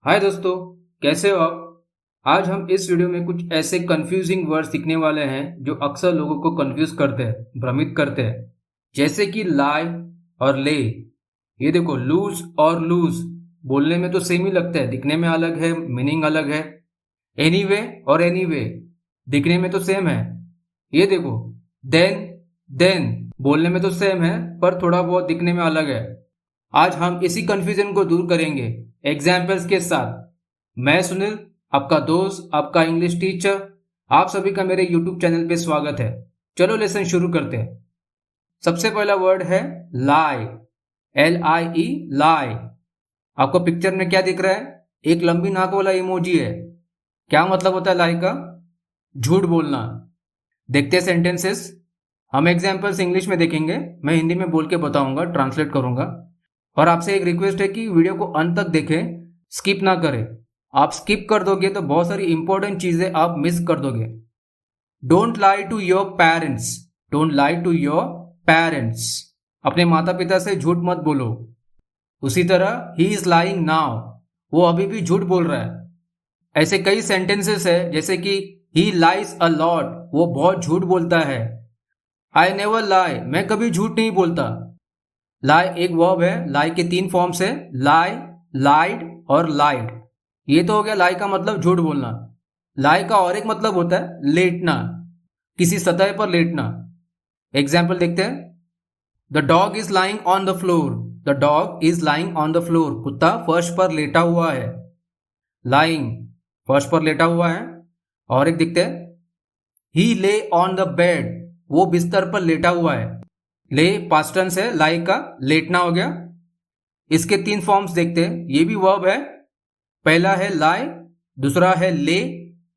हाय दोस्तों, कैसे हो आप। आज हम इस वीडियो में कुछ ऐसे कंफ्यूजिंग वर्ड सीखने वाले हैं जो अक्सर लोगों को कंफ्यूज करते हैं, भ्रमित करते हैं। जैसे कि लाई और ले। ये देखो, लूज और लूज बोलने में तो सेम ही लगता है, दिखने में अलग है, मीनिंग अलग है। एनीवे और एनीवे दिखने में तो सेम है। ये देखो, देन बोलने में तो सेम है, पर थोड़ा बहुत दिखने में अलग है। आज हम इसी कंफ्यूजन को दूर करेंगे एग्जाम्पल्स के साथ। मैं सुनील, आपका दोस्त, आपका इंग्लिश टीचर। आप सभी का मेरे यूट्यूब चैनल पे स्वागत है। चलो लेसन शुरू करते हैं। सबसे पहला वर्ड है लाई। LIE, लाई। आपको पिक्चर में क्या दिख रहा है? एक लंबी नाक वाला इमोजी है। क्या मतलब होता है लाई का? झूठ बोलना। देखते हैं सेंटेंसेस। हम एग्जाम्पल्स इंग्लिश में देखेंगे, मैं हिंदी में बोल के बताऊंगा, ट्रांसलेट करूंगा। और आपसे एक रिक्वेस्ट है कि वीडियो को अंत तक देखें, स्किप ना करें। आप स्किप कर दोगे तो बहुत सारी इंपॉर्टेंट चीजें आप मिस कर दोगे। Don't lie to your parents. Don't lie to your parents. अपने माता पिता से झूठ मत बोलो। उसी तरह ही इज लाइंग नाउ, वो अभी भी झूठ बोल रहा है। ऐसे कई सेंटेंसेस है, जैसे कि ही लाइज अ लॉट, वो बहुत झूठ बोलता है। आई नेवर लाई, मैं कभी झूठ नहीं बोलता। लाई एक वर्ब है। लाई के 3 फॉर्म्स है, लाई, लाइड और लाइड। ये तो हो गया लाई का मतलब झूठ बोलना। लाई का और एक मतलब होता है लेटना, किसी सतह पर लेटना। एग्जाम्पल देखते हैं। The dog is lying on the floor. The dog is lying on the floor, कुत्ता फर्श पर लेटा हुआ है। लाइंग, फर्श पर लेटा हुआ है। और एक दिखते हैं, ही ले ऑन द बेड, वो बिस्तर पर लेटा हुआ है। ले पास्ट टेंस है, लाई का लेटना हो गया। इसके 3 फॉर्म्स देखते हैं, ये भी वर्ब है। पहला है लाई, दूसरा है ले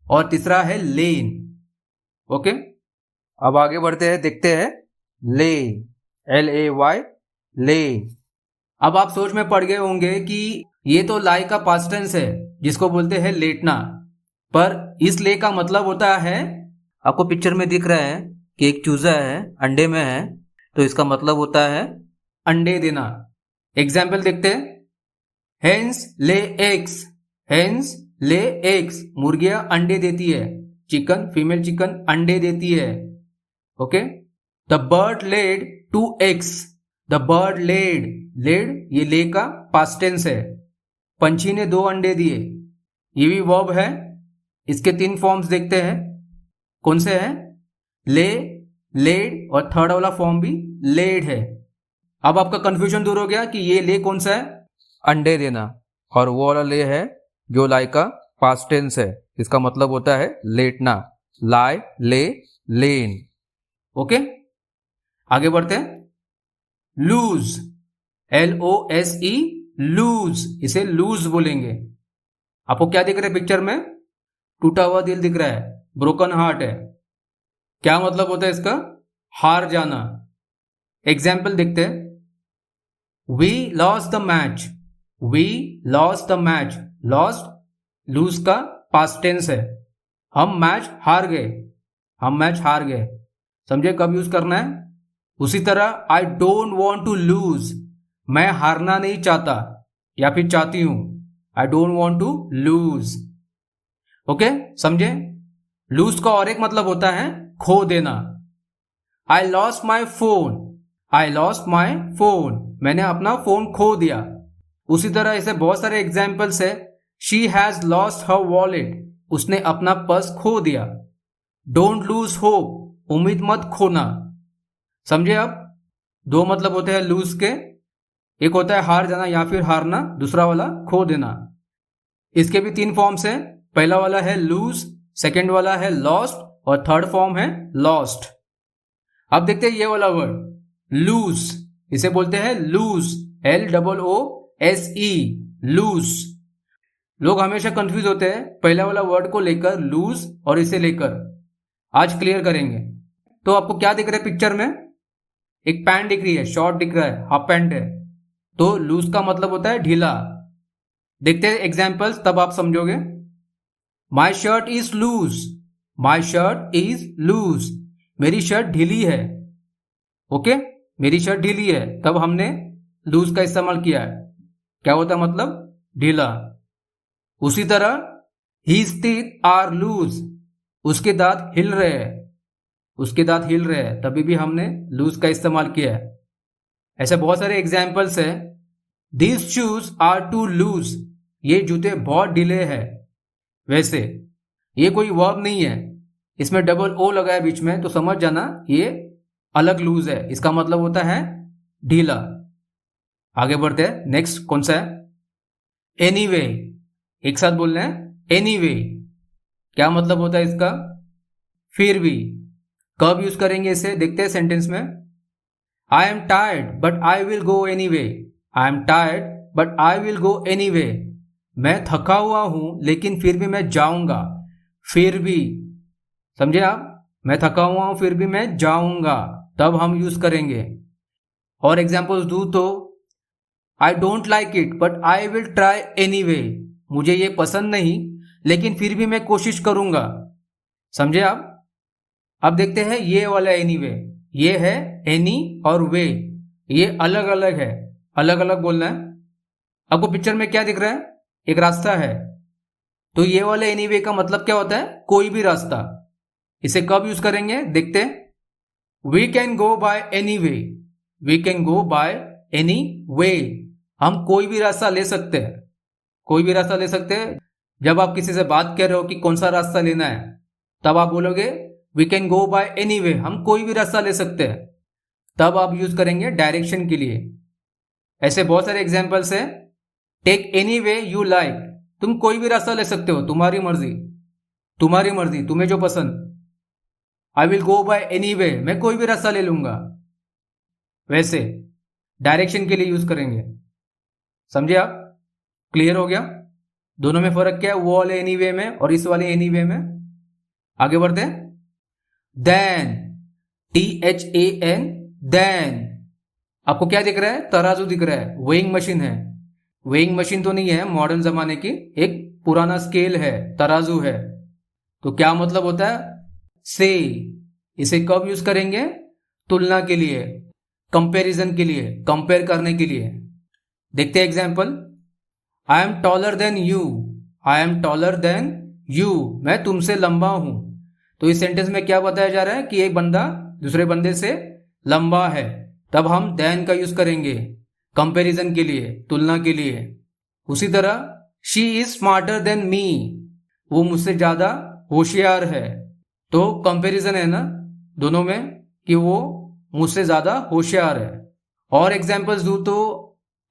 और तीसरा है लेन। ओके, अब आगे बढ़ते हैं, देखते हैं ले, LAY, ले। अब आप सोच में पड़ गए होंगे कि ये तो लाई का पास्ट टेंस है जिसको बोलते हैं लेटना, पर इस ले का मतलब होता है, आपको पिक्चर में दिख रहा है कि एक चूजा है, अंडे में है, तो इसका मतलब होता है अंडे देना। एग्जाम्पल देखते हैं। Hence lay eggs. Hence lay eggs, मुर्गियां अंडे देती है। चिकन, फीमेल चिकन अंडे देती है। Okay. The bird laid 2 eggs. The bird laid, laid ये ले का पास्ट टेंस है। पंछी ने 2 अंडे दिए, ये भी वर्ब है। इसके 3 फॉर्म्स देखते हैं, कौन से हैं? ले, लेड और थर्ड वाला फॉर्म भी लेड है। अब आपका कंफ्यूजन दूर हो गया कि ये ले कौन सा है? अंडे देना। और वो वाला ले है जो लाई का पास्ट टेंस है, इसका मतलब होता है लेटना। लाई, ले, लेन। ओके, आगे बढ़ते हैं। लूज, LOSE, लूज, इसे लूज बोलेंगे। आपको क्या दिख रहा है पिक्चर में? टूटा हुआ दिल दिख रहा है, ब्रोकन हार्ट है। क्या मतलब होता है इसका? हार जाना। एग्जाम्पल देखते हैं। We lost the match. We lost the match, lost lose का पास्ट टेंस है। हम मैच हार गए। हम मैच हार गए, समझे कब यूज करना है? उसी तरह I don't want to lose, मैं हारना नहीं चाहता या फिर चाहती हूं। I don't want to lose. Okay, समझे? लूज का और एक मतलब होता है खो देना। I lost my phone. I lost my phone, मैंने अपना फोन खो दिया। उसी तरह ऐसे बहुत सारे एग्जाम्पल्स है। She has lost her wallet, उसने अपना पर्स खो दिया। डोंट लूज होप, उम्मीद मत खोना। समझे? अब 2 मतलब होते हैं लूज के। एक होता है हार जाना या फिर हारना, दूसरा वाला खो देना। इसके भी 3 फॉर्म्स है। पहला वाला है लूज, सेकेंड वाला है लॉस्ट और थर्ड फॉर्म है लॉस्ट। अब देखते हैं ये वाला वर्ड लूज, इसे बोलते हैं लूज, LOOSE, लूज। लोग हमेशा कंफ्यूज होते हैं पहला वाला वर्ड को लेकर, लूज और इसे लेकर। आज क्लियर करेंगे। तो आपको क्या दिख रहा है पिक्चर में? एक पैंट दिख रही है, शॉर्ट दिख रहा है, हाफ पैंट है। तो लूज का मतलब होता है ढीला। देखते हैं एग्जाम्पल्स, तब आप समझोगे। My shirt is loose. My shirt is loose, मेरी शर्ट ढीली है। ओके, मेरी शर्ट ढीली है, तब हमने लूज का इस्तेमाल किया है। क्या होता है मतलब? ढीला। उसी तरह his teeth are loose, उसके दांत हिल रहे हैं, उसके दांत हिल रहे हैं, तभी भी हमने लूज का इस्तेमाल किया है। ऐसे बहुत सारे एग्जाम्पल्स है। These shoes are too loose, ये जूते बहुत ढीले हैं। वैसे ये कोई वर्ब नहीं है, इसमें डबल ओ लगा है बीच में, तो समझ जाना ये अलग लूज है, इसका मतलब होता है ढीला। आगे बढ़ते हैं, नेक्स्ट कौन सा है? एनीवे, एक साथ बोलना है एनीवे। क्या मतलब होता है इसका? फिर भी। कब यूज करेंगे इसे, देखते हैं सेंटेंस में। I am tired but I will go anyway, I am tired but I will go anyway, मैं थका हुआ हूं लेकिन फिर भी मैं जाऊंगा। फिर भी, समझे आप? मैं थका हुआ हूं फिर भी मैं जाऊंगा, तब हम यूज करेंगे। और एग्जाम्पल्स दूं तो I don't like it but I will try anyway, मुझे ये पसंद नहीं लेकिन फिर भी मैं कोशिश करूंगा। समझे आप? अब देखते हैं ये वाला एनीवे। ये है एनी और वे, ये अलग अलग है, अलग अलग बोलना है। आपको पिक्चर में क्या दिख रहा है? एक रास्ता है, तो ये वाले एनीवे का मतलब क्या होता है? कोई भी रास्ता। इसे कब यूज करेंगे देखते हैं। We can go by any way, we can go by any way, हम कोई भी रास्ता ले सकते हैं, कोई भी रास्ता ले सकते हैं। जब आप किसी से बात कर रहे हो कि कौन सा रास्ता लेना है, तब आप बोलोगे we can go by any way, हम कोई भी रास्ता ले सकते हैं। तब आप यूज करेंगे डायरेक्शन के लिए। ऐसे बहुत सारे एग्जाम्पल्स है। Take any way you like, तुम कोई भी रास्ता ले सकते हो, तुम्हारी मर्जी, तुम्हारी मर्जी, तुम्हें जो पसंद। आई विल गो बाय एनी वे, मैं कोई भी रास्ता ले लूंगा। वैसे डायरेक्शन के लिए यूज करेंगे। समझे आप? क्लियर हो गया? दोनों में फर्क क्या है, वो वाले एनी वे में और इस वाले एनी वे में। आगे बढ़ते हैं। Then, THAN, then. आपको क्या दिख रहा है? तराजू दिख रहा है, वेइंग मशीन है। वेइंग मशीन तो नहीं है मॉडर्न जमाने की, एक पुराना स्केल है, तराजू है। तो क्या मतलब होता है? से। इसे कब यूज करेंगे? तुलना के लिए, कंपैरिजन के लिए, कंपेयर करने के लिए। देखते हैं example. I am taller than you, I am taller than you, मैं तुमसे लंबा हूं। तो इस सेंटेंस में क्या बताया जा रहा है कि एक बंदा दूसरे बंदे से लंबा है, तब हम देन का यूज करेंगे कंपैरिजन के लिए, तुलना के लिए। उसी तरह she is smarter than me, वो मुझसे ज्यादा होशियार है। तो कंपैरिजन है ना दोनों में कि वो मुझसे ज्यादा होशियार है। और एग्जाम्पल्स दूं तो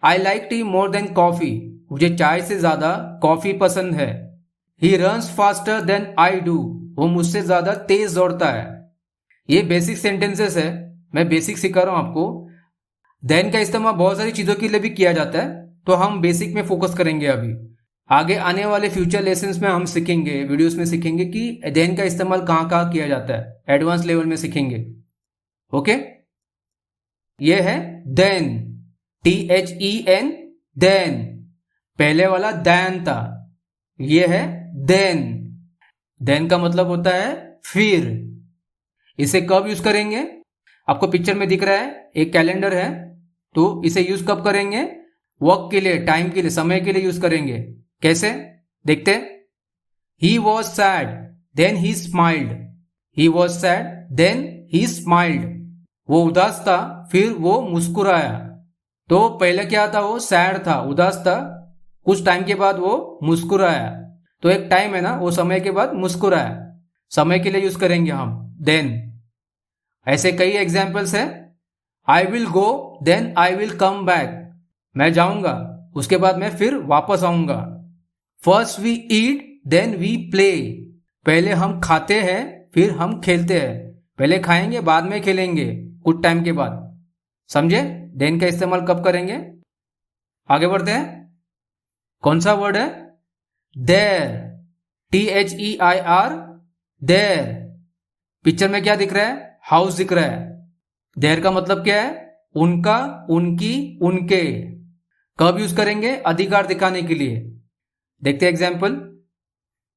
I like tea more than coffee, मुझे चाय से ज्यादा कॉफी पसंद है। He runs faster than I do, वो मुझसे ज्यादा तेज दौड़ता है। ये बेसिक सेंटेंसेस है, मैं बेसिक सिखा रहा हूं आपको। देन का इस्तेमाल बहुत सारी चीजों के लिए भी किया जाता है, तो हम बेसिक में फोकस करेंगे अभी। आगे आने वाले फ्यूचर लेसन्स में हम सीखेंगे, वीडियोस में सीखेंगे कि देन का इस्तेमाल कहाँ कहाँ किया जाता है, एडवांस लेवल में सीखेंगे। ओके, ये है देन, THEN, देन। पहले वाला दैन था, ये है देन। देन का मतलब होता है फिर। इसे कब यूज करेंगे? आपको पिक्चर में दिख रहा है एक कैलेंडर है, तो इसे यूज कब करेंगे? वक्त के लिए, टाइम के लिए, समय के लिए यूज करेंगे। कैसे देखते? He was sad then he smiled, he was sad then he smiled, वो उदास था फिर वो मुस्कुराया। तो पहले क्या था? वो सैड था, उदास था, कुछ टाइम के बाद वो मुस्कुराया। तो एक टाइम है ना, वो समय के बाद मुस्कुराया, समय के लिए यूज करेंगे हम देन। ऐसे कई एग्जाम्पल्स है। I will go then I will come back, मैं जाऊंगा उसके बाद मैं फिर वापस आऊंगा। First we eat then we play, पहले हम खाते हैं फिर हम खेलते हैं, पहले खाएंगे बाद में खेलेंगे कुछ टाइम के बाद। समझे? देन का इस्तेमाल कब करेंगे? आगे बढ़ते हैं। कौन सा वर्ड है? There, THEIR, there. पिक्चर में क्या दिख रहा है? हाउस दिख रहा है। देयर का मतलब क्या है? उनका, उनकी, उनके। कब यूज करेंगे? अधिकार दिखाने के लिए। देखते हैं example.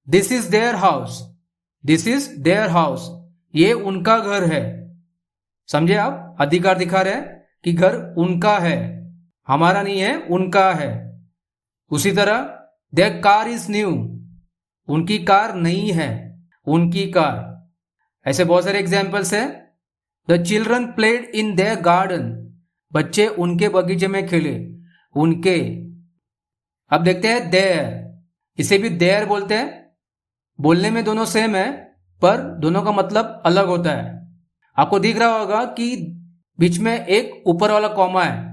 This is their house, this is their house, ये उनका घर है। समझे आप? अधिकार दिखा रहे हैं कि घर उनका है, हमारा नहीं है, उनका है। उसी तरह देयर कार इज न्यू, उनकी कार नई है, उनकी कार। ऐसे बहुत सारे एग्जाम्पल्स है। The children played in their garden, बच्चे उनके बगीचे में खेले, उनके। अब देखते हैं देयर, इसे भी देयर बोलते हैं। बोलने में दोनों सेम है पर दोनों का मतलब अलग होता है। आपको दिख रहा होगा कि बीच में एक ऊपर वाला कॉमा है,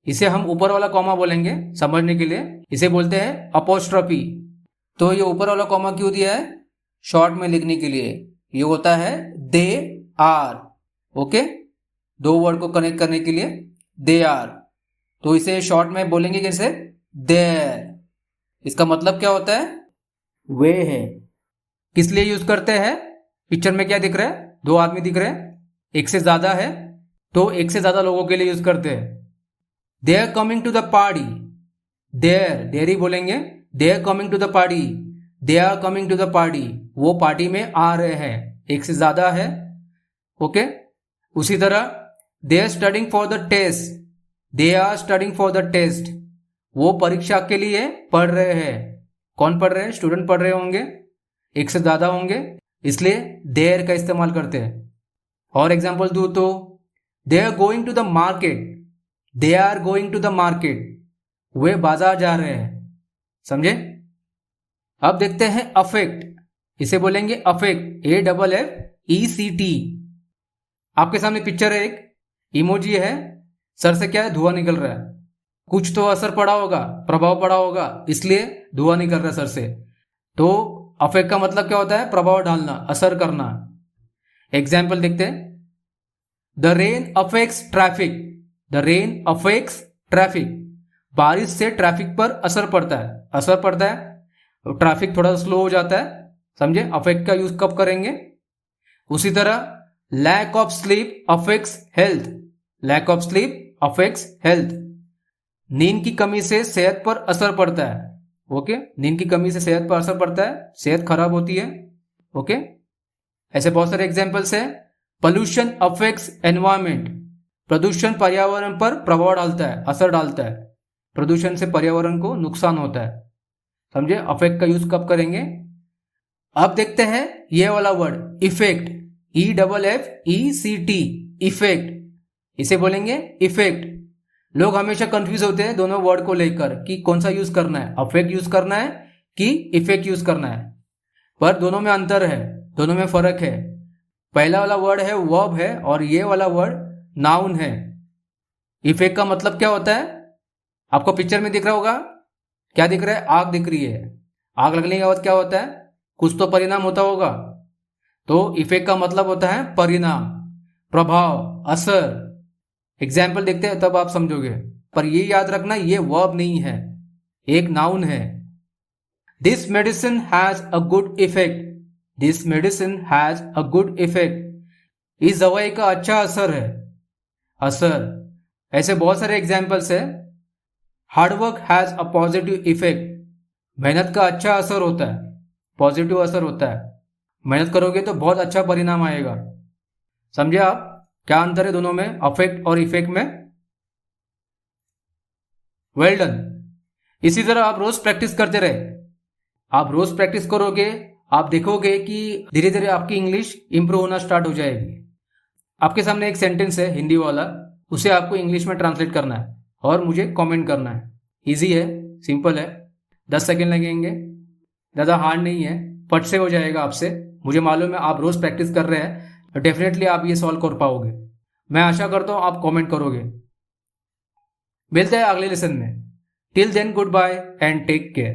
इसे हम ऊपर वाला कॉमा बोलेंगे समझने के लिए, इसे बोलते हैं अपोस्ट्रोफी। तो ये ऊपर वाला कॉमा क्यों दिया है? शॉर्ट में लिखने के लिए। ये होता है दे आर, ओके, दो वर्ड को कनेक्ट करने के लिए दे आर। तो इसे शॉर्ट में बोलेंगे कैसे? देयर। इसका मतलब क्या होता है? वे है। किस लिए यूज करते हैं? पिक्चर में क्या दिख रहा है? दो आदमी दिख रहे हैं, एक से ज्यादा है तो एक से ज्यादा लोगों के लिए यूज करते हैं। They are coming to the party, they're ही बोलेंगे। They are coming to the party, they are coming to the party, वो पार्टी में आ रहे हैं, एक से ज्यादा है, ओके। उसी तरह they are studying for the test, they are studying for the test, वो परीक्षा के लिए पढ़ रहे हैं। कौन पढ़ रहे हैं? स्टूडेंट पढ़ रहे होंगे, एक से ज्यादा होंगे, इसलिए देयर का इस्तेमाल करते हैं। और एग्जांपल दूं तो they are going to the market, they are going to the market, वे बाजार जा रहे हैं। समझे? अब देखते हैं अफेक्ट, इसे बोलेंगे अफेक्ट, AFFECT। आपके सामने पिक्चर है, एक इमोजी है, सर से क्या है? धुआं निकल रहा है। कुछ तो असर पड़ा होगा, प्रभाव पड़ा होगा, इसलिए धुआं निकल रहा है सर से। तो अफेक्ट का मतलब क्या होता है? प्रभाव डालना, असर करना। एग्जाम्पल देखते हैं। The rain affects traffic, the rain affects traffic, बारिश से ट्रैफिक पर असर पड़ता है, असर पड़ता है तो ट्रैफिक थोड़ा स्लो हो जाता है। समझे? अफेक्ट का यूज कब करेंगे? उसी तरह lack of sleep affects health, lack of sleep affects health, नींद की कमी से सेहत पर असर पड़ता है, ओके। नींद की कमी से सेहत पर असर पड़ता है, सेहत खराब होती है, ओके। ऐसे बहुत सारे एग्जाम्पल्स है। पोल्यूशन अफेक्ट्स एनवायरमेंट, प्रदूषण पर्यावरण पर प्रभाव डालता है, असर डालता है, प्रदूषण से पर्यावरण को नुकसान होता है। समझे? अफेक्ट का यूज कब करेंगे? अब देखते हैं ये वाला वर्ड इफेक्ट, EFFECT, इफेक्ट, इसे बोलेंगे इफेक्ट। लोग हमेशा कंफ्यूज होते हैं दोनों वर्ड को लेकर कि कौन सा यूज करना है, अफेक्ट यूज करना है कि इफेक्ट यूज करना है। पर दोनों में अंतर है, दोनों में फर्क है। पहला वाला वर्ड है वर्ब है और ये वाला वर्ड नाउन है। इफेक्ट का मतलब क्या होता है? आपको पिक्चर में दिख रहा होगा, क्या दिख रहा है? आग दिख रही है। आग लगने के बाद क्या होता है? कुछ तो परिणाम होता होगा। तो इफेक्ट का मतलब होता है परिणाम, प्रभाव, असर। एग्जाम्पल देखते हैं तब आप समझोगे। पर ये याद रखना, ये वर्ब नहीं है, एक नाउन है। This medicine has a good effect, this medicine has a good effect, इस दवाई का अच्छा असर है, असर। ऐसे बहुत सारे एग्जाम्पल्स है। Hard work has a positive effect, मेहनत का अच्छा असर होता है, पॉजिटिव असर होता है। मेहनत करोगे तो बहुत अच्छा परिणाम आएगा। समझे आप क्या अंतर है दोनों में, अफेक्ट और इफेक्ट में? Well done. इसी तरह आप रोज प्रैक्टिस करते रहे। आप रोज प्रैक्टिस करोगे, आप देखोगे कि धीरे धीरे आपकी इंग्लिश इंप्रूव होना स्टार्ट हो जाएगी। आपके सामने एक सेंटेंस है हिंदी वाला, उसे आपको इंग्लिश में ट्रांसलेट करना है और मुझे कमेंट करना है। इजी है, सिंपल है, 10 सेकेंड लगेंगे, ज़्यादा हार्ड नहीं है, फट से हो जाएगा आपसे। मुझे मालूम है आप रोज प्रैक्टिस कर रहे हैं तो डेफिनेटली आप ये सॉल्व कर पाओगे। मैं आशा करता हूँ आप कमेंट करोगे। मिलते हैं अगले लेसन में। Till then goodbye and take care.